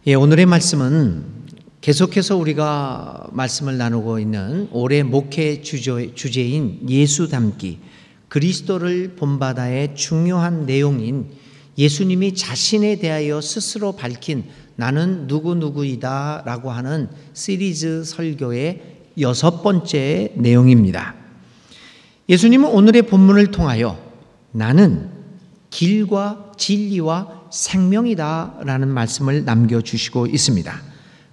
오늘의 말씀은 계속해서 우리가 말씀을 나누고 있는 올해 목회 주제인 예수 닮기, 그리스도를 본받아의 중요한 내용인 예수님이 자신에 대하여 스스로 밝힌 나는 누구누구이다 라고 하는 시리즈 설교의 6번째 내용입니다. 예수님은 오늘의 본문을 통하여 나는 길과 진리와 생명이다 라는 말씀을 남겨주시고 있습니다.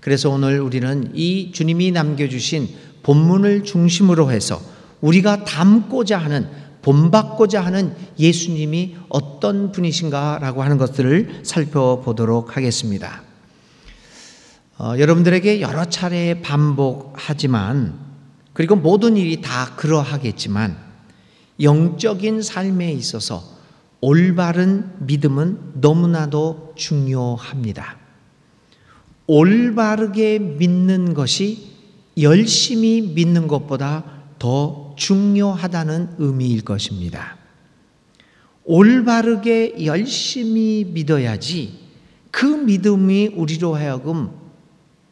그래서 오늘 우리는 이 주님이 남겨주신 본문을 중심으로 해서 우리가 닮고자 하는, 본받고자 하는 예수님이 어떤 분이신가 라고 하는 것들을 살펴보도록 하겠습니다. 여러분들에게 여러 차례 반복하지만, 그리고 모든 일이 다 그러하겠지만 영적인 삶에 있어서 올바른 믿음은 너무나도 중요합니다. 올바르게 믿는 것이 열심히 믿는 것보다 더 중요하다는 의미일 것입니다. 올바르게 열심히 믿어야지 그 믿음이 우리로 하여금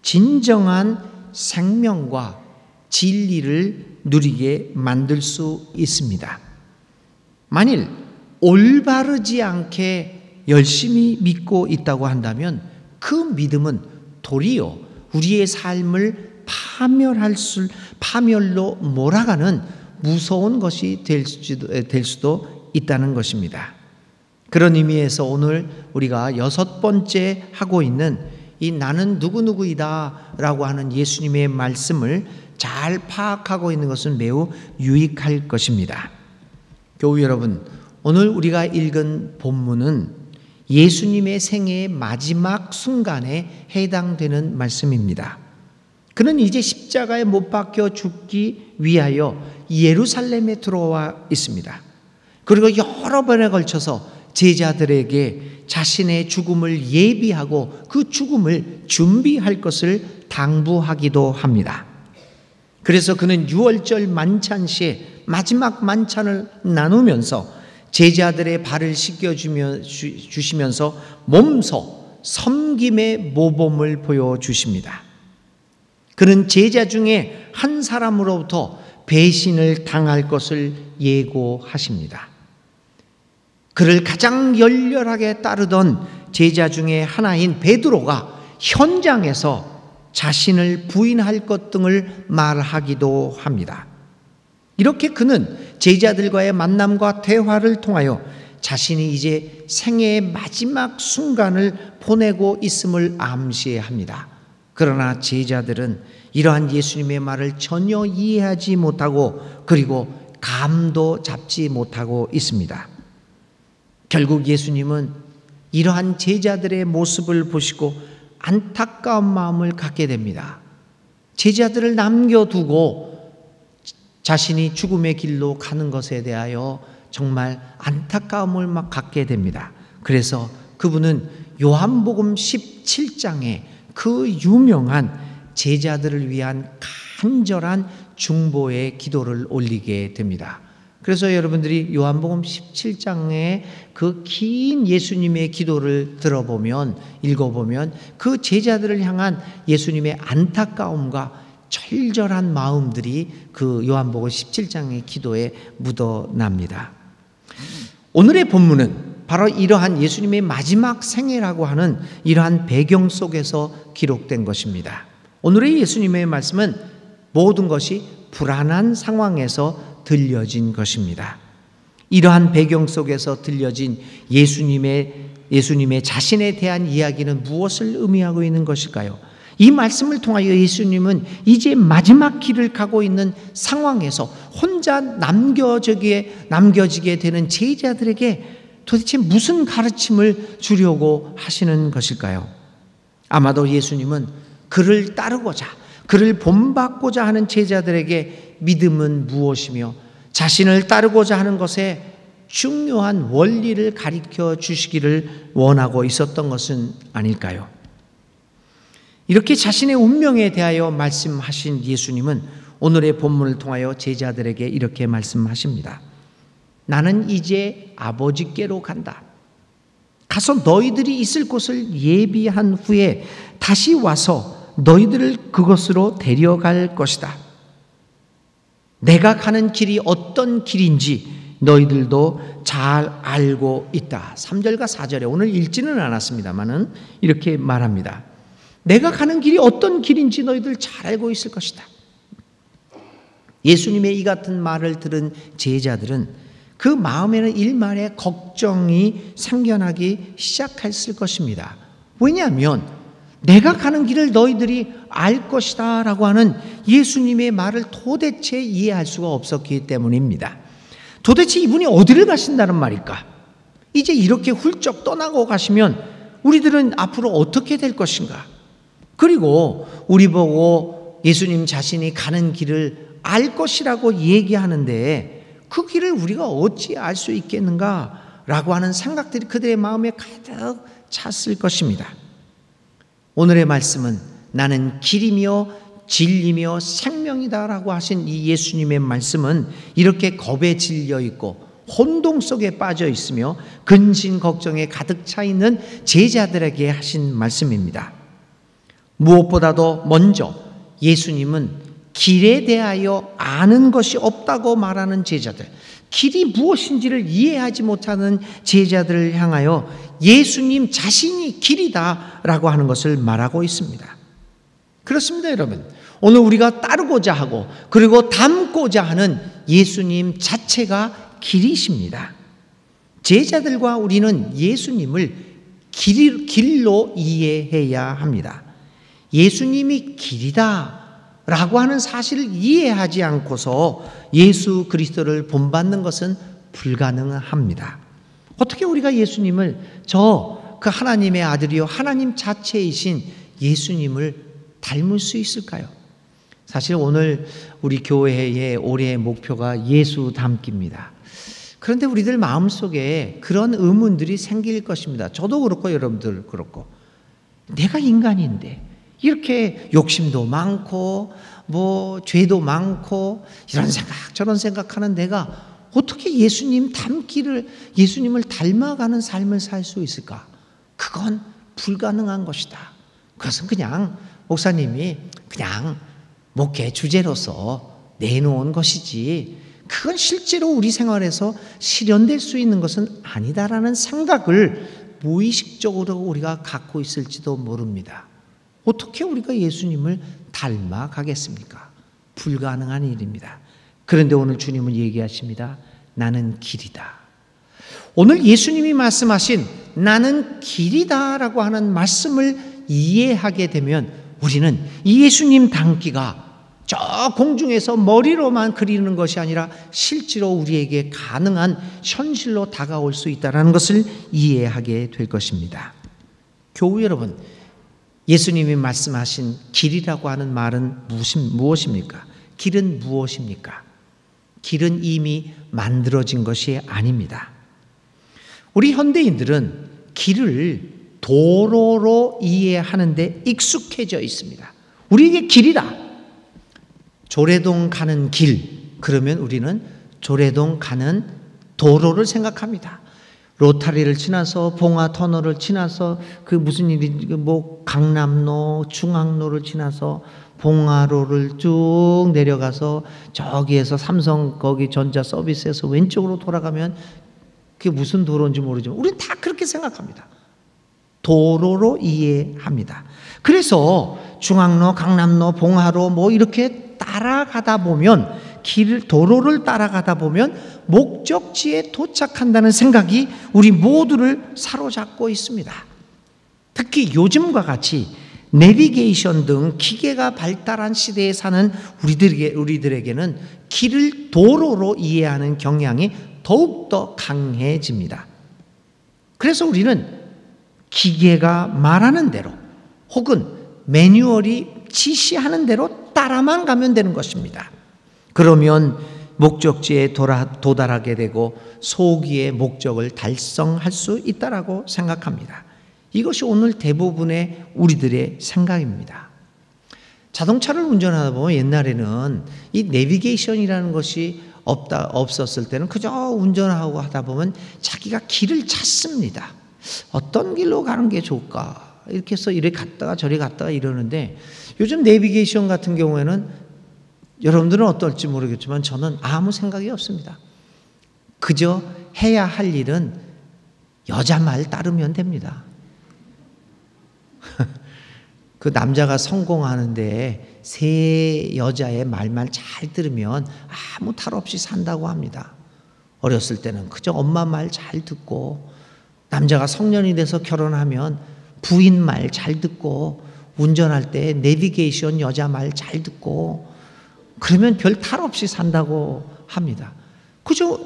진정한 생명과 진리를 누리게 만들 수 있습니다. 만일 올바르지 않게 열심히 믿고 있다고 한다면 그 믿음은 도리어 우리의 삶을 파멸로 몰아가는 무서운 것이 될 수도 있다는 것입니다. 그런 의미에서 오늘 우리가 6번째 하고 있는 이 나는 누구누구이다 라고 하는 예수님의 말씀을 잘 파악하고 있는 것은 매우 유익할 것입니다. 교우 여러분, 오늘 우리가 읽은 본문은 예수님의 생애의 마지막 순간에 해당되는 말씀입니다. 그는 이제 십자가에 못 박혀 죽기 위하여 예루살렘에 들어와 있습니다. 그리고 여러 번에 걸쳐서 제자들에게 자신의 죽음을 예비하고 그 죽음을 준비할 것을 당부하기도 합니다. 그래서 그는 유월절 만찬 시에 마지막 만찬을 나누면서 제자들의 발을 씻겨주시면서 몸소 섬김의 모범을 보여주십니다. 그는 제자 중에 한 사람으로부터 배신을 당할 것을 예고하십니다. 그를 가장 열렬하게 따르던 제자 중에 하나인 베드로가 현장에서 자신을 부인할 것 등을 말하기도 합니다. 이렇게 그는 제자들과의 만남과 대화를 통하여 자신이 이제 생애의 마지막 순간을 보내고 있음을 암시합니다. 그러나 제자들은 이러한 예수님의 말을 전혀 이해하지 못하고 그리고 감도 잡지 못하고 있습니다. 결국 예수님은 이러한 제자들의 모습을 보시고 안타까운 마음을 갖게 됩니다. 제자들을 남겨두고 자신이 죽음의 길로 가는 것에 대하여 정말 안타까움을 막 갖게 됩니다. 그래서 그분은 요한복음 17장에 그 유명한 제자들을 위한 간절한 중보의 기도를 올리게 됩니다. 그래서 여러분들이 요한복음 17장의 그 긴 예수님의 기도를 읽어보면 그 제자들을 향한 예수님의 안타까움과 절절한 마음들이 그 요한복음 17장의 기도에 묻어납니다. 오늘의 본문은 바로 이러한 예수님의 마지막 생애라고 하는 이러한 배경 속에서 기록된 것입니다. 오늘의 예수님의 말씀은 모든 것이 불안한 상황에서 들려진 것입니다. 이러한 배경 속에서 들려진 예수님의 자신에 대한 이야기는 무엇을 의미하고 있는 것일까요? 이 말씀을 통하여 예수님은 이제 마지막 길을 가고 있는 상황에서 혼자 남겨지게 되는 제자들에게 도대체 무슨 가르침을 주려고 하시는 것일까요? 아마도 예수님은 그를 따르고자, 그를 본받고자 하는 제자들에게 믿음은 무엇이며 자신을 따르고자 하는 것에 중요한 원리를 가르쳐 주시기를 원하고 있었던 것은 아닐까요? 이렇게 자신의 운명에 대하여 말씀하신 예수님은 오늘의 본문을 통하여 제자들에게 이렇게 말씀하십니다. 나는 이제 아버지께로 간다. 가서 너희들이 있을 곳을 예비한 후에 다시 와서 너희들을 그곳으로 데려갈 것이다. 내가 가는 길이 어떤 길인지 너희들도 잘 알고 있다. 3절과 4절에 오늘 읽지는 않았습니다만은 이렇게 말합니다. 내가 가는 길이 어떤 길인지 너희들 잘 알고 있을 것이다. 예수님의 이 같은 말을 들은 제자들은 그 마음에는 일말의 걱정이 생겨나기 시작했을 것입니다. 왜냐하면 내가 가는 길을 너희들이 알 것이다 라고 하는 예수님의 말을 도대체 이해할 수가 없었기 때문입니다. 도대체 이분이 어디를 가신다는 말일까? 이제 이렇게 훌쩍 떠나고 가시면 우리들은 앞으로 어떻게 될 것인가? 그리고 우리 보고 예수님 자신이 가는 길을 알 것이라고 얘기하는데 그 길을 우리가 어찌 알 수 있겠는가? 라고 하는 생각들이 그들의 마음에 가득 찼을 것입니다. 오늘의 말씀은 나는 길이며 진리며 생명이다 라고 하신 이 예수님의 말씀은 이렇게 겁에 질려 있고 혼동 속에 빠져 있으며 근심 걱정에 가득 차 있는 제자들에게 하신 말씀입니다. 무엇보다도 먼저 예수님은 길에 대하여 아는 것이 없다고 말하는 제자들, 길이 무엇인지를 이해하지 못하는 제자들을 향하여 예수님 자신이 길이다 라고 하는 것을 말하고 있습니다. 그렇습니다, 여러분. 오늘 우리가 따르고자 하고 그리고 닮고자 하는 예수님 자체가 길이십니다. 제자들과 우리는 예수님을 길로 이해해야 합니다. 예수님이 길이다 라고 하는 사실을 이해하지 않고서 예수 그리스도를 본받는 것은 불가능합니다. 어떻게 우리가 예수님을 그 하나님의 아들이요 하나님 자체이신 예수님을 닮을 수 있을까요? 사실 오늘 우리 교회의 올해의 목표가 예수 닮기입니다. 그런데 우리들 마음속에 그런 의문들이 생길 것입니다. 저도 그렇고 여러분들 그렇고 내가 인간인데 이렇게 욕심도 많고 죄도 많고 이런 생각 저런 생각하는 내가 어떻게 예수님을 닮아가는 삶을 살 수 있을까? 그건 불가능한 것이다. 그것은 그냥 목사님이 그냥 목회 주제로서 내놓은 것이지 그건 실제로 우리 생활에서 실현될 수 있는 것은 아니다라는 생각을 무의식적으로 우리가 갖고 있을지도 모릅니다. 어떻게 우리가 예수님을 닮아가겠습니까? 불가능한 일입니다. 그런데 오늘 주님은 얘기하십니다. 나는 길이다. 오늘 예수님이 말씀하신 나는 길이다라고 하는 말씀을 이해하게 되면 우리는 이 예수님 닮기가 저 공중에서 머리로만 그리는 것이 아니라 실제로 우리에게 가능한 현실로 다가올 수 있다는 것을 이해하게 될 것입니다. 교우 여러분, 예수님이 말씀하신 길이라고 하는 말은 무엇입니까? 길은 무엇입니까? 길은 이미 만들어진 것이 아닙니다. 우리 현대인들은 길을 도로로 이해하는데 익숙해져 있습니다. 우리에게 길이다. 조례동 가는 길, 그러면 우리는 조례동 가는 도로를 생각합니다. 로타리를 지나서 봉화터널을 지나서 그 무슨 일이 강남로, 중앙로를 지나서 봉화로를 쭉 내려가서 저기에서 삼성 거기 전자 서비스에서 왼쪽으로 돌아가면 그게 무슨 도로인지 모르지만 우리는 다 그렇게 생각합니다. 도로로 이해합니다. 그래서 중앙로, 강남로, 봉화로 이렇게 따라가다 보면 도로를 따라가다 보면 목적지에 도착한다는 생각이 우리 모두를 사로잡고 있습니다. 특히 요즘과 같이 내비게이션 등 기계가 발달한 시대에 사는 우리들에게는 길을 도로로 이해하는 경향이 더욱더 강해집니다. 그래서 우리는 기계가 말하는 대로 혹은 매뉴얼이 지시하는 대로 따라만 가면 되는 것입니다. 그러면 목적지에 도달하게 되고 소기의 목적을 달성할 수 있다라고 생각합니다. 이것이 오늘 대부분의 우리들의 생각입니다. 자동차를 운전하다 보면 옛날에는 이 내비게이션이라는 것이 없었을 때는 그저 운전하고 하다 보면 자기가 길을 찾습니다. 어떤 길로 가는 게 좋을까? 이렇게 해서 이래 갔다가 저리 갔다가 이러는데 요즘 내비게이션 같은 경우에는 여러분들은 어떨지 모르겠지만 저는 아무 생각이 없습니다. 그저 해야 할 일은 여자 말 따르면 됩니다. 그 남자가 성공하는데 세 여자의 말만 잘 들으면 아무 탈 없이 산다고 합니다. 어렸을 때는 그저 엄마 말 잘 듣고, 남자가 성년이 돼서 결혼하면 부인 말 잘 듣고, 운전할 때 내비게이션 여자 말 잘 듣고, 그러면 별 탈 없이 산다고 합니다. 그저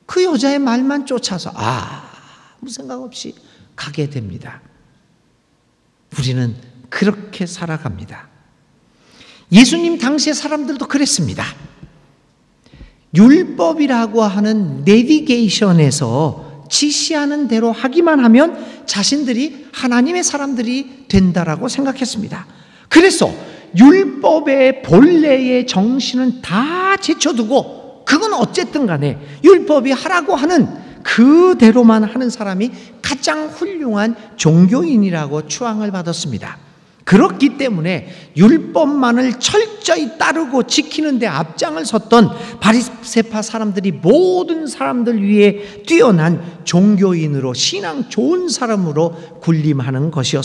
그 여자의 말만 쫓아서 아무 생각 없이 가게 됩니다. 우리는 그렇게 살아갑니다. 예수님 당시의 사람들도 그랬습니다. 율법이라고 하는 내비게이션에서 지시하는 대로 하기만 하면 자신들이 하나님의 사람들이 된다라고 생각했습니다. 그래서 율법의 본래의 정신은 다 제쳐두고, 그건 어쨌든 간에 율법이 하라고 하는 그대로만 하는 사람이 가장 훌륭한 종교인이라고 추앙을 받았습니다. 그렇기 때문에 율법만을 철저히 따르고 지키는 데 앞장을 섰던 바리새파 사람들이 모든 사람들 위에 뛰어난 종교인으로, 신앙 좋은 사람으로 군림하는 것이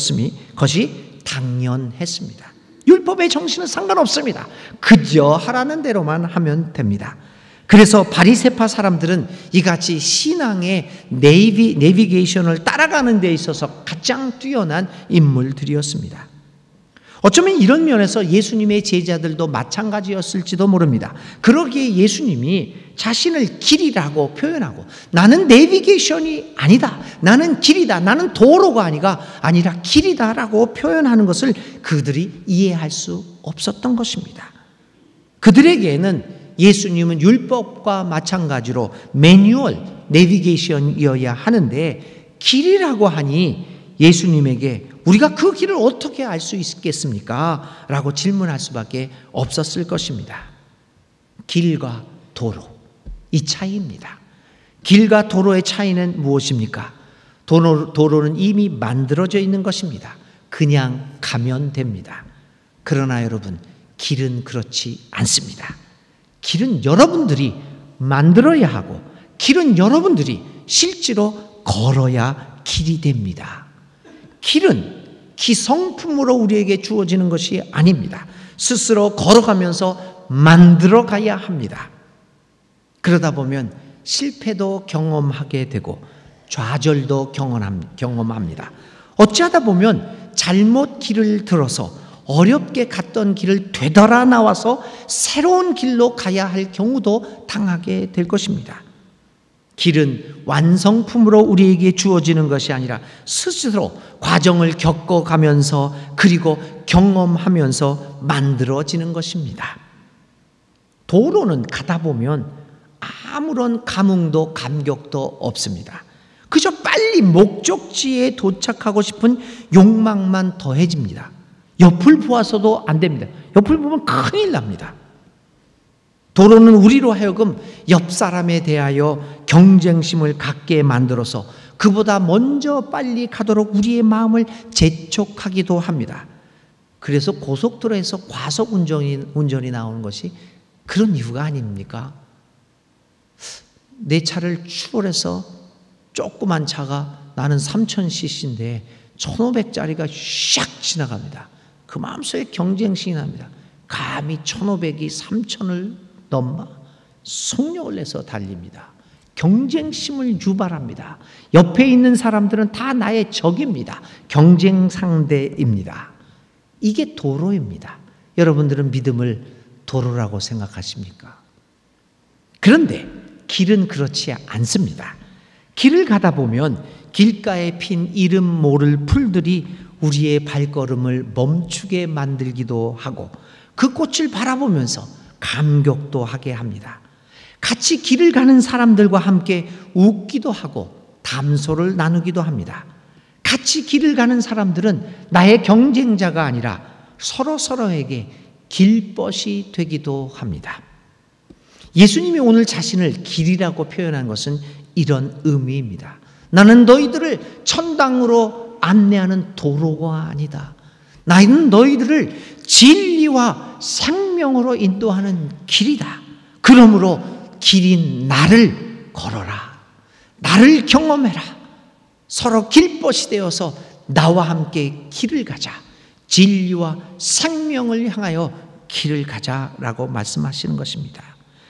당연했습니다. 율법의 정신은 상관없습니다. 그저 하라는 대로만 하면 됩니다. 그래서 바리새파 사람들은 이같이 신앙의 내비게이션을 따라가는 데 있어서 가장 뛰어난 인물들이었습니다. 어쩌면 이런 면에서 예수님의 제자들도 마찬가지였을지도 모릅니다. 그러기에 예수님이 자신을 길이라고 표현하고, 나는 내비게이션이 아니다, 나는 길이다, 나는 도로가 아니라 길이다라고 표현하는 것을 그들이 이해할 수 없었던 것입니다. 그들에게는 예수님은 율법과 마찬가지로 매뉴얼, 내비게이션이어야 하는데, 길이라고 하니 예수님에게 우리가 그 길을 어떻게 알 수 있겠습니까? 라고 질문할 수밖에 없었을 것입니다. 길과 도로, 이 차이입니다. 길과 도로의 차이는 무엇입니까? 도로는 이미 만들어져 있는 것입니다. 그냥 가면 됩니다. 그러나 여러분, 길은 그렇지 않습니다. 길은 여러분들이 만들어야 하고, 길은 여러분들이 실제로 걸어야 길이 됩니다. 길은 기성품으로 우리에게 주어지는 것이 아닙니다. 스스로 걸어가면서 만들어 가야 합니다. 그러다 보면 실패도 경험하게 되고 좌절도 경험합니다. 어찌하다 보면 잘못 길을 들어서 어렵게 갔던 길을 되돌아 나와서 새로운 길로 가야 할 경우도 당하게 될 것입니다. 길은 완성품으로 우리에게 주어지는 것이 아니라 스스로 과정을 겪어가면서 그리고 경험하면서 만들어지는 것입니다. 도로는 가다 보면 아무런 감흥도 감격도 없습니다. 그저 빨리 목적지에 도착하고 싶은 욕망만 더해집니다. 옆을 보아서도 안 됩니다. 옆을 보면 큰일 납니다. 도로는 우리로 하여금 옆 사람에 대하여 경쟁심을 갖게 만들어서 그보다 먼저 빨리 가도록 우리의 마음을 재촉하기도 합니다. 그래서 고속도로에서 과속 운전이 나오는 것이 그런 이유가 아닙니까? 내 차를 추월해서 조그만 차가, 나는 3000cc인데 1500짜리가 샥 지나갑니다. 그 마음속에 경쟁심이 납니다. 감히 1500이 3000을 넘나? 속력을 내서 달립니다. 경쟁심을 유발합니다. 옆에 있는 사람들은 다 나의 적입니다. 경쟁 상대입니다. 이게 도로입니다. 여러분들은 믿음을 도로라고 생각하십니까? 그런데 길은 그렇지 않습니다. 길을 가다 보면 길가에 핀 이름 모를 풀들이 우리의 발걸음을 멈추게 만들기도 하고, 그 꽃을 바라보면서 감격도 하게 합니다. 같이 길을 가는 사람들과 함께 웃기도 하고 담소를 나누기도 합니다. 같이 길을 가는 사람들은 나의 경쟁자가 아니라 서로에게 길벗이 되기도 합니다. 예수님이 오늘 자신을 길이라고 표현한 것은 이런 의미입니다. 나는 너희들을 천당으로 안내하는 도로가 아니다. 나는 너희들을 진리와 생명으로 인도하는 길이다. 그러므로 길인 나를 걸어라. 나를 경험해라. 서로 길벗이 되어서 나와 함께 길을 가자. 진리와 생명을 향하여 길을 가자라고 말씀하시는 것입니다.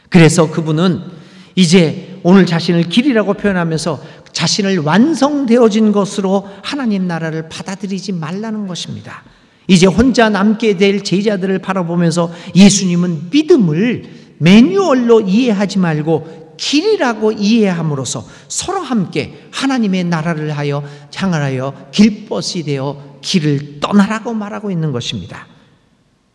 그래서 그분은 이제 오늘 자신을 길이라고 표현하면서 자신을 완성되어진 것으로 하나님 나라를 받아들이지 말라는 것입니다. 이제 혼자 남게 될 제자들을 바라보면서 예수님은 믿음을 매뉴얼로 이해하지 말고 길이라고 이해함으로써 서로 함께 하나님의 나라를 향하여 길벗이 되어 길을 떠나라고 말하고 있는 것입니다.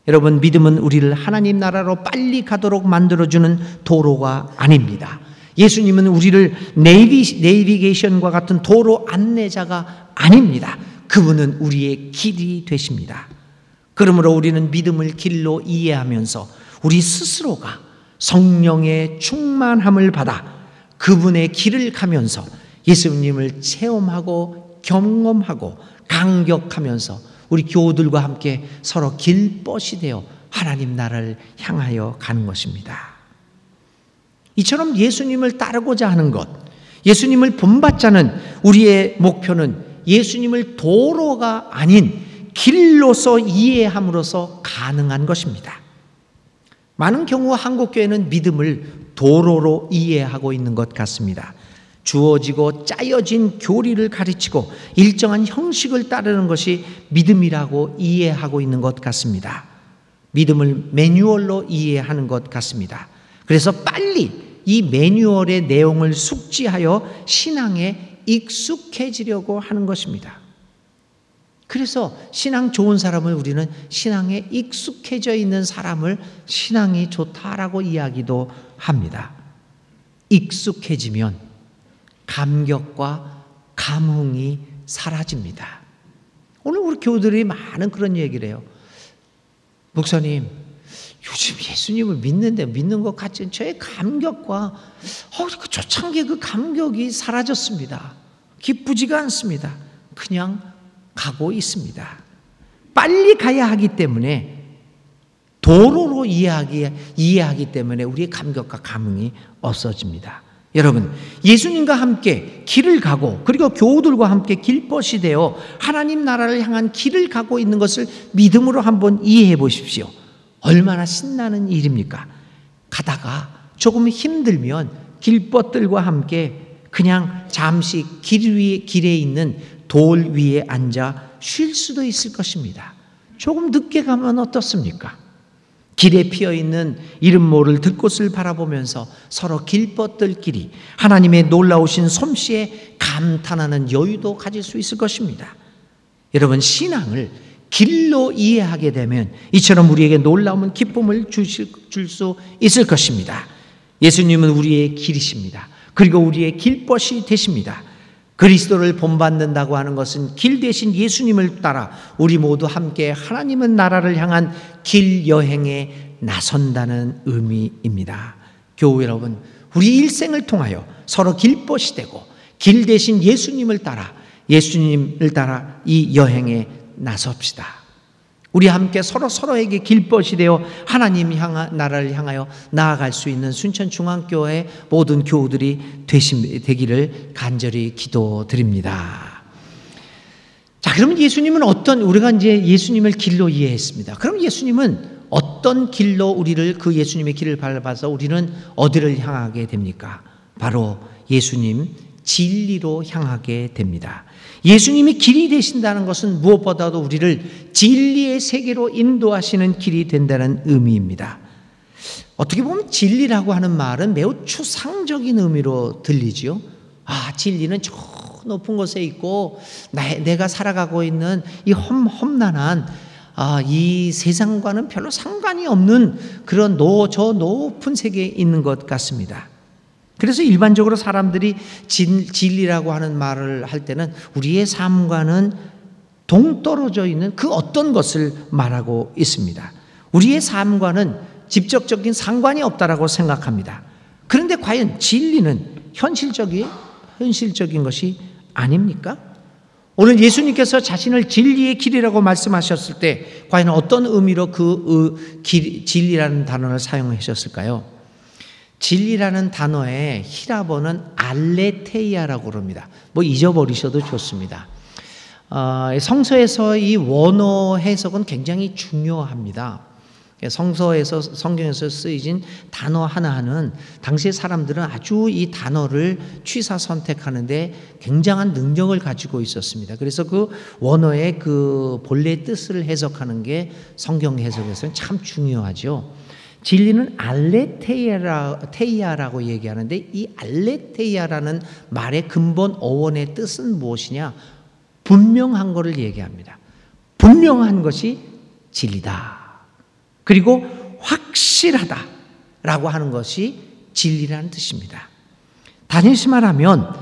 여러분, 믿음은 우리를 하나님 나라로 빨리 가도록 만들어주는 도로가 아닙니다. 예수님은 우리를 내비게이션과 같은 도로 안내자가 아닙니다. 그분은 우리의 길이 되십니다. 그러므로 우리는 믿음을 길로 이해하면서 우리 스스로가 성령의 충만함을 받아 그분의 길을 가면서 예수님을 체험하고 경험하고 감격하면서 우리 교우들과 함께 서로 길벗이 되어 하나님 나라를 향하여 가는 것입니다. 이처럼 예수님을 따르고자 하는 것, 예수님을 본받자는 우리의 목표는 예수님을 도로가 아닌 길로서 이해함으로써 가능한 것입니다. 많은 경우 한국교회는 믿음을 도로로 이해하고 있는 것 같습니다. 주어지고 짜여진 교리를 가르치고 일정한 형식을 따르는 것이 믿음이라고 이해하고 있는 것 같습니다. 믿음을 매뉴얼로 이해하는 것 같습니다. 그래서 빨리 이 매뉴얼의 내용을 숙지하여 신앙에 익숙해지려고 하는 것입니다. 그래서 신앙 좋은 사람을 우리는 신앙에 익숙해져 있는 사람을 신앙이 좋다라고 이야기도 합니다. 익숙해지면 감격과 감흥이 사라집니다. 오늘 우리 교우들이 많은 그런 얘기를 해요. 목사님, 요즘 예수님을 믿는데 믿는 것 같지 저의 감격과 그 초창기의 그 감격이 사라졌습니다. 기쁘지가 않습니다. 그냥 가고 있습니다. 빨리 가야 하기 때문에 도로로 이해하기 때문에 우리의 감격과 감흥이 없어집니다. 여러분, 예수님과 함께 길을 가고 그리고 교우들과 함께 길벗이 되어 하나님 나라를 향한 길을 가고 있는 것을 믿음으로 한번 이해해 보십시오. 얼마나 신나는 일입니까? 가다가 조금 힘들면 길벗들과 함께 그냥 잠시 길에 있는 돌 위에 앉아 쉴 수도 있을 것입니다. 조금 늦게 가면 어떻습니까? 길에 피어있는 이름 모를 들꽃을 바라보면서 서로 길벗들끼리 하나님의 놀라우신 솜씨에 감탄하는 여유도 가질 수 있을 것입니다. 여러분, 신앙을 길로 이해하게 되면 이처럼 우리에게 놀라운 기쁨을 줄 수 있을 것입니다. 예수님은 우리의 길이십니다. 그리고 우리의 길벗이 되십니다. 그리스도를 본받는다고 하는 것은 길 대신 예수님을 따라 우리 모두 함께 하나님의 나라를 향한 길 여행에 나선다는 의미입니다. 교우 여러분, 우리 일생을 통하여 서로 길벗이 되고 길 대신 예수님을 따라 이 여행에 나섭시다. 우리 함께 서로에게 길벗이 되어 하나님 나라를 향하여 나아갈 수 있는 순천중앙교회 모든 교우들이 되기를 간절히 기도드립니다. 자, 그러면 예수님은 우리가 이제 예수님을 길로 이해했습니다. 그럼 예수님은 어떤 길로 그 예수님의 길을 밟아서 우리는 어디를 향하게 됩니까? 바로 예수님 진리로 향하게 됩니다. 예수님이 길이 되신다는 것은 무엇보다도 우리를 진리의 세계로 인도하시는 길이 된다는 의미입니다. 어떻게 보면 진리라고 하는 말은 매우 추상적인 의미로 들리지요. 진리는 저 높은 곳에 있고 내가 살아가고 있는 이 험난한 이 세상과는 별로 상관이 없는 그런 저 높은 세계에 있는 것 같습니다. 그래서 일반적으로 사람들이 진리라고 하는 말을 할 때는 우리의 삶과는 동떨어져 있는 그 어떤 것을 말하고 있습니다. 우리의 삶과는 직접적인 상관이 없다라고 생각합니다. 그런데 과연 진리는 현실적인 것이 아닙니까? 오늘 예수님께서 자신을 진리의 길이라고 말씀하셨을 때 과연 어떤 의미로 진리라는 단어를 사용하셨을까요? 진리라는 단어의 히라보는 알레테이아라고 그럽니다. 뭐 잊어버리셔도 좋습니다. 성서에서 이 원어 해석은 굉장히 중요합니다. 성서에서, 성경에서 쓰여진 단어 하나하나는 당시의 사람들은 아주 이 단어를 취사 선택하는데 굉장한 능력을 가지고 있었습니다. 그래서 그 원어의 그 본래 뜻을 해석하는 게 성경 해석에서는 참 중요하죠. 진리는 알레테이아라고 얘기하는데 이 알레테이아라는 말의 근본 어원의 뜻은 무엇이냐? 분명한 것을 얘기합니다. 분명한 것이 진리다. 그리고 확실하다라고 하는 것이 진리라는 뜻입니다. 다시 말하면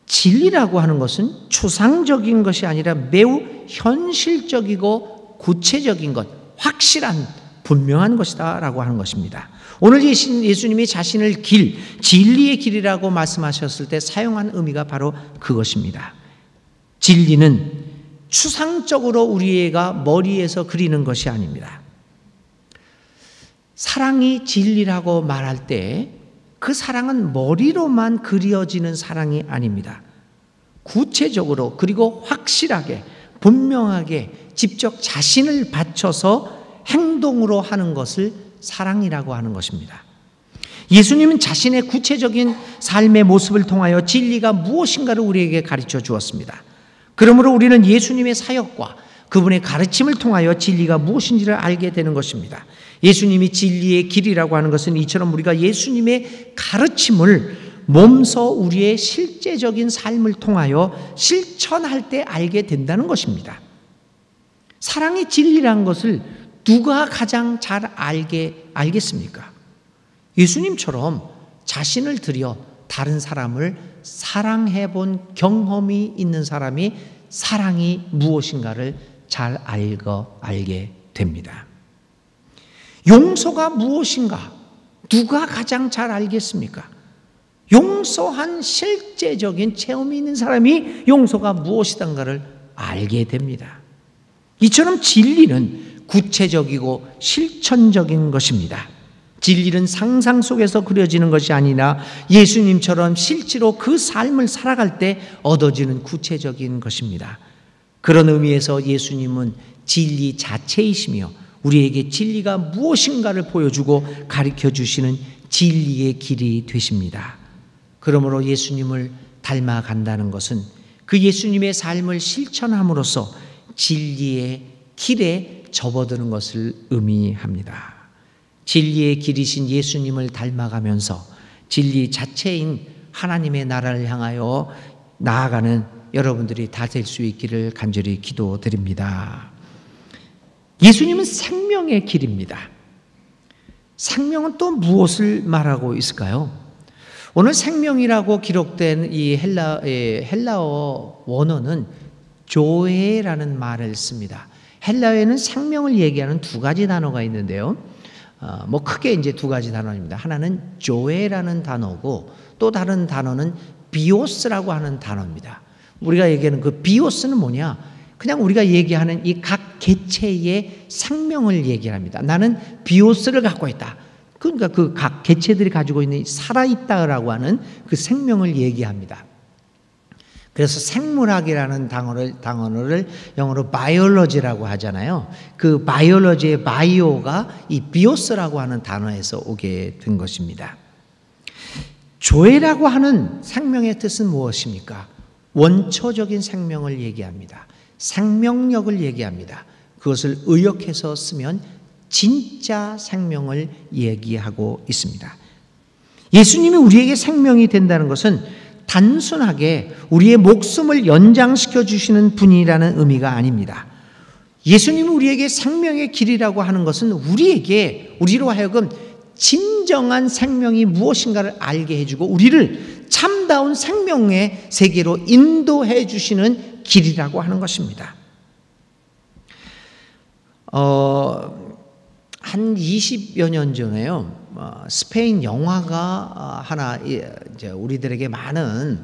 진리라고 하는 것은 추상적인 것이 아니라 매우 현실적이고 구체적인 것, 확실한 분명한 것이다 라고 하는 것입니다. 오늘 예수님이 자신을 진리의 길이라고 말씀하셨을 때 사용한 의미가 바로 그것입니다. 진리는 추상적으로 우리가 머리에서 그리는 것이 아닙니다. 사랑이 진리라고 말할 때 그 사랑은 머리로만 그려지는 사랑이 아닙니다. 구체적으로 그리고 확실하게 분명하게 직접 자신을 바쳐서 행동으로 하는 것을 사랑이라고 하는 것입니다. 예수님은 자신의 구체적인 삶의 모습을 통하여 진리가 무엇인가를 우리에게 가르쳐 주었습니다. 그러므로 우리는 예수님의 사역과 그분의 가르침을 통하여 진리가 무엇인지를 알게 되는 것입니다. 예수님이 진리의 길이라고 하는 것은 이처럼 우리가 예수님의 가르침을 몸소 우리의 실제적인 삶을 통하여 실천할 때 알게 된다는 것입니다. 사랑이 진리라는 것을 누가 가장 잘 알겠습니까? 예수님처럼 자신을 들여 다른 사람을 사랑해 본 경험이 있는 사람이 사랑이 무엇인가를 잘 알게 됩니다. 용서가 무엇인가? 누가 가장 잘 알겠습니까? 용서한 실제적인 체험이 있는 사람이 용서가 무엇이던가를 알게 됩니다. 이처럼 진리는 구체적이고 실천적인 것입니다. 진리는 상상 속에서 그려지는 것이 아니라 예수님처럼 실제로 그 삶을 살아갈 때 얻어지는 구체적인 것입니다. 그런 의미에서 예수님은 진리 자체이시며 우리에게 진리가 무엇인가를 보여주고 가르쳐 주시는 진리의 길이 되십니다. 그러므로 예수님을 닮아간다는 것은 그 예수님의 삶을 실천함으로써 진리의 길에 접어드는 것을 의미합니다. 진리의 길이신 예수님을 닮아가면서 진리 자체인 하나님의 나라를 향하여 나아가는 여러분들이 다 될 수 있기를 간절히 기도드립니다. 예수님은 생명의 길입니다. 생명은 또 무엇을 말하고 있을까요? 오늘 생명이라고 기록된 이 헬라어 원어는 조에라는 말을 씁니다. 헬라어에는 생명을 얘기하는 두 가지 단어가 있는데요. 뭐 크게 이제 두 가지 단어입니다. 하나는 조에라는 단어고 또 다른 단어는 비오스라고 하는 단어입니다. 우리가 얘기하는 그 비오스는 뭐냐? 그냥 우리가 얘기하는 이 각 개체의 생명을 얘기합니다. 나는 비오스를 갖고 있다. 그러니까 그 각 개체들이 가지고 있는 살아있다라고 하는 그 생명을 얘기합니다. 그래서 생물학이라는 단어를 영어로 바이올로지라고 하잖아요. 그 바이올로지의 바이오가 이 비오스라고 하는 단어에서 오게 된 것입니다. 조에라고 하는 생명의 뜻은 무엇입니까? 원초적인 생명을 얘기합니다. 생명력을 얘기합니다. 그것을 의역해서 쓰면 진짜 생명을 얘기하고 있습니다. 예수님이 우리에게 생명이 된다는 것은 단순하게 우리의 목숨을 연장시켜 주시는 분이라는 의미가 아닙니다. 예수님이 우리에게 생명의 길이라고 하는 것은 우리로 하여금 진정한 생명이 무엇인가를 알게 해주고 우리를 참다운 생명의 세계로 인도해 주시는 길이라고 하는 것입니다. 한 20여 년 전에요. 스페인 영화가 하나 이제 우리들에게 많은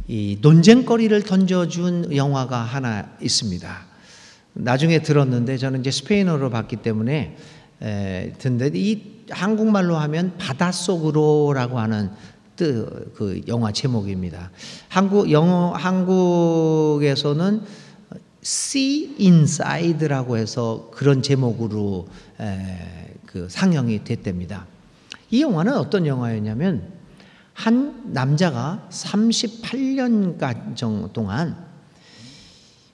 이 논쟁거리를 던져준 영화가 하나 있습니다. 나중에 들었는데 저는 이제 스페인어로 봤기 때문에 듣는데 이 한국말로 하면 바닷속으로라고 하는 그 영화 제목입니다. 한국에서는 Sea Inside라고 해서 그런 제목으로 그 상영이 됐답니다. 이 영화는 어떤 영화였냐면 한 남자가 38년간 동안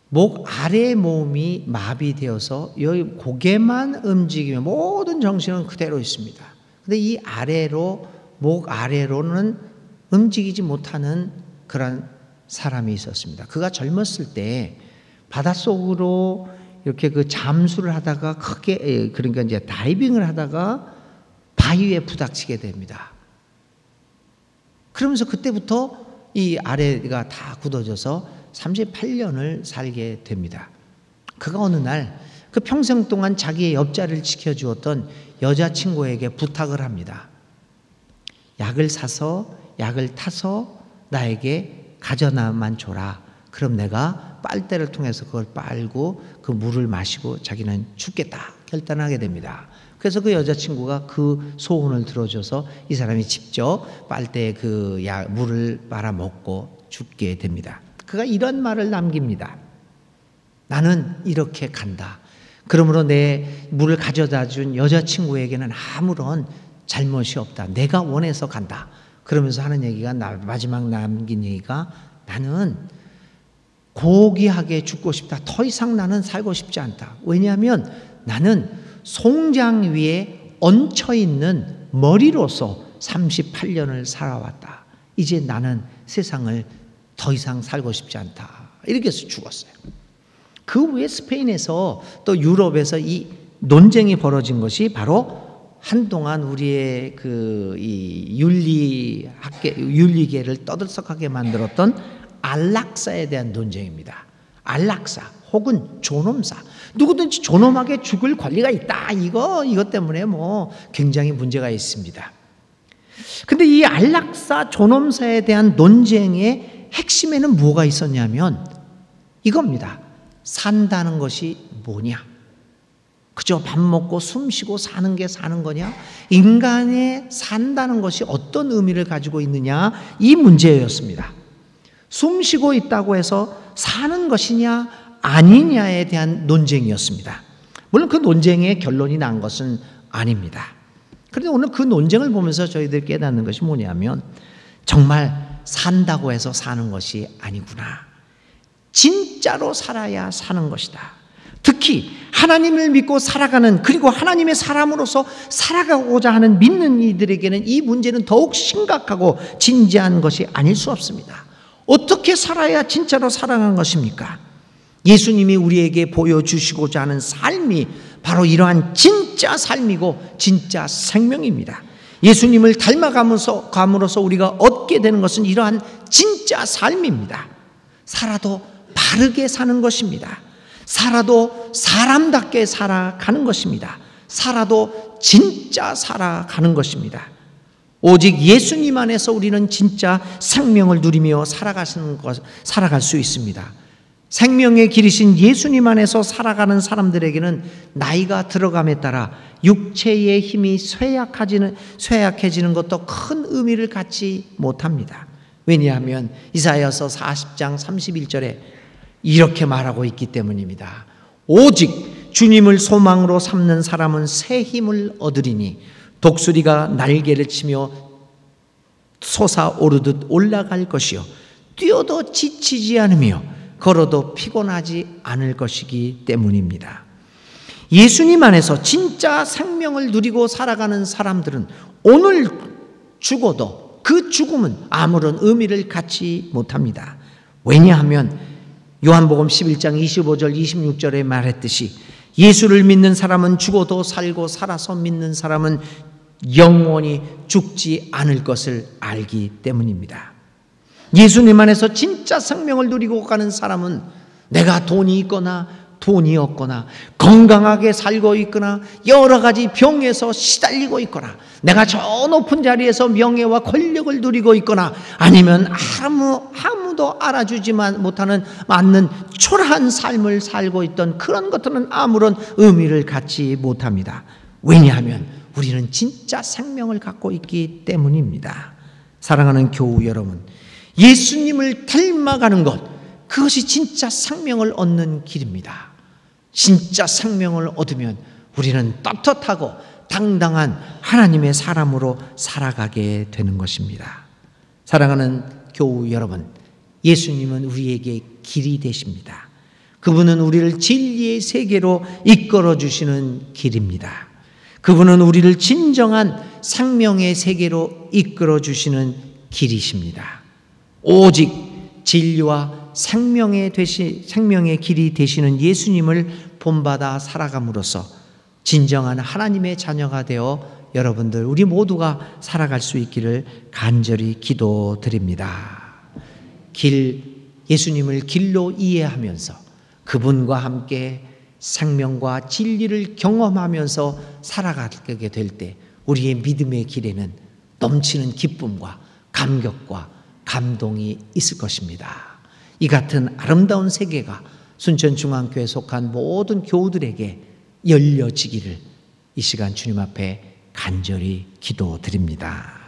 목 아래 몸이 마비되어서 여기 고개만 움직이면 모든 정신은 그대로 있습니다. 근데 이 목 아래로는 움직이지 못하는 그런 사람이 있었습니다. 그가 젊었을 때 바닷속으로 이렇게 그 잠수를 하다가 크게, 그러니까 이제 다이빙을 하다가 바위에 부닥치게 됩니다. 그러면서 그때부터 이 아래가 다 굳어져서 38년을 살게 됩니다. 그가 어느 날 그 평생 동안 자기의 옆자리를 지켜주었던 여자친구에게 부탁을 합니다. 약을 사서 약을 타서 나에게 가져나만 줘라. 그럼 내가 빨대를 통해서 그걸 빨고 그 물을 마시고 자기는 죽겠다 결단하게 됩니다. 그래서 그 여자친구가 그 소원을 들어줘서 이 사람이 직접 빨대에 그 물을 빨아먹고 죽게 됩니다. 그가 이런 말을 남깁니다. 나는 이렇게 간다. 그러므로 내 물을 가져다 준 여자친구에게는 아무런 잘못이 없다. 내가 원해서 간다. 그러면서 하는 얘기가 마지막 남긴 얘기가 나는 고귀하게 죽고 싶다. 더 이상 나는 살고 싶지 않다. 왜냐하면 나는 송장 위에 얹혀있는 머리로서 38년을 살아왔다. 이제 나는 세상을 더 이상 살고 싶지 않다. 이렇게 해서 죽었어요. 그 후에 스페인에서 또 유럽에서 이 논쟁이 벌어진 것이 바로 한동안 우리의 이 윤리계를 떠들썩하게 만들었던 안락사에 대한 논쟁입니다. 안락사 혹은 존엄사. 누구든지 존엄하게 죽을 권리가 있다. 이것 때문에 굉장히 문제가 있습니다. 근데 이 안락사, 존엄사에 대한 논쟁의 핵심에는 뭐가 있었냐면 이겁니다. 산다는 것이 뭐냐? 그저 밥 먹고 숨 쉬고 사는 게 사는 거냐? 인간의 산다는 것이 어떤 의미를 가지고 있느냐? 이 문제였습니다. 숨 쉬고 있다고 해서 사는 것이냐 아니냐에 대한 논쟁이었습니다. 물론 그 논쟁의 결론이 난 것은 아닙니다. 그런데 오늘 그 논쟁을 보면서 저희들이 깨닫는 것이 뭐냐면 정말 산다고 해서 사는 것이 아니구나. 진짜로 살아야 사는 것이다. 특히 하나님을 믿고 살아가는, 그리고 하나님의 사람으로서 살아가고자 하는 믿는 이들에게는 이 문제는 더욱 심각하고 진지한 것이 아닐 수 없습니다. 어떻게 살아야 진짜로 살아가는 것입니까? 예수님이 우리에게 보여주시고자 하는 삶이 바로 이러한 진짜 삶이고 진짜 생명입니다. 예수님을 닮아감으로써 우리가 얻게 되는 것은 이러한 진짜 삶입니다. 살아도 바르게 사는 것입니다. 살아도 사람답게 살아가는 것입니다. 살아도 진짜 살아가는 것입니다. 오직 예수님 안에서 우리는 진짜 생명을 누리며 살아갈 수 있습니다. 생명의 길이신 예수님 안에서 살아가는 사람들에게는 나이가 들어감에 따라 육체의 힘이 쇠약해지는 것도 큰 의미를 갖지 못합니다. 왜냐하면 이사야서 40장 31절에 이렇게 말하고 있기 때문입니다. 오직 주님을 소망으로 삼는 사람은 새 힘을 얻으리니 독수리가 날개를 치며 솟아오르듯 올라갈 것이요 뛰어도 지치지 않으며 걸어도 피곤하지 않을 것이기 때문입니다. 예수님 안에서 진짜 생명을 누리고 살아가는 사람들은 오늘 죽어도 그 죽음은 아무런 의미를 갖지 못합니다. 왜냐하면 요한복음 11장 25절 26절에 말했듯이 예수를 믿는 사람은 죽어도 살고 살아서 믿는 사람은 영원히 죽지 않을 것을 알기 때문입니다. 예수님 안에서 진짜 생명을 누리고 가는 사람은 내가 돈이 있거나 돈이 없거나 건강하게 살고 있거나 여러 가지 병에서 시달리고 있거나 내가 저 높은 자리에서 명예와 권력을 누리고 있거나 아니면 아무도 알아주지만 못하는 않는 초라한 삶을 살고 있던 그런 것들은 아무런 의미를 갖지 못합니다. 왜냐하면 우리는 진짜 생명을 갖고 있기 때문입니다. 사랑하는 교우 여러분, 예수님을 닮아가는 것, 그것이 진짜 생명을 얻는 길입니다. 진짜 생명을 얻으면 우리는 떳떳하고 당당한 하나님의 사람으로 살아가게 되는 것입니다. 사랑하는 교우 여러분, 예수님은 우리에게 길이 되십니다. 그분은 우리를 진리의 세계로 이끌어 주시는 길입니다. 그분은 우리를 진정한 생명의 세계로 이끌어 주시는 길이십니다. 오직 진리와 생명의 길이 되시는 예수님을 본받아 살아감으로써 진정한 하나님의 자녀가 되어 여러분들 우리 모두가 살아갈 수 있기를 간절히 기도드립니다. 예수님을 길로 이해하면서 그분과 함께 생명과 진리를 경험하면서 살아가게 될 때 우리의 믿음의 길에는 넘치는 기쁨과 감격과 감동이 있을 것입니다. 이 같은 아름다운 세계가 순천중앙교회에 속한 모든 교우들에게 열려지기를 이 시간 주님 앞에 간절히 기도드립니다.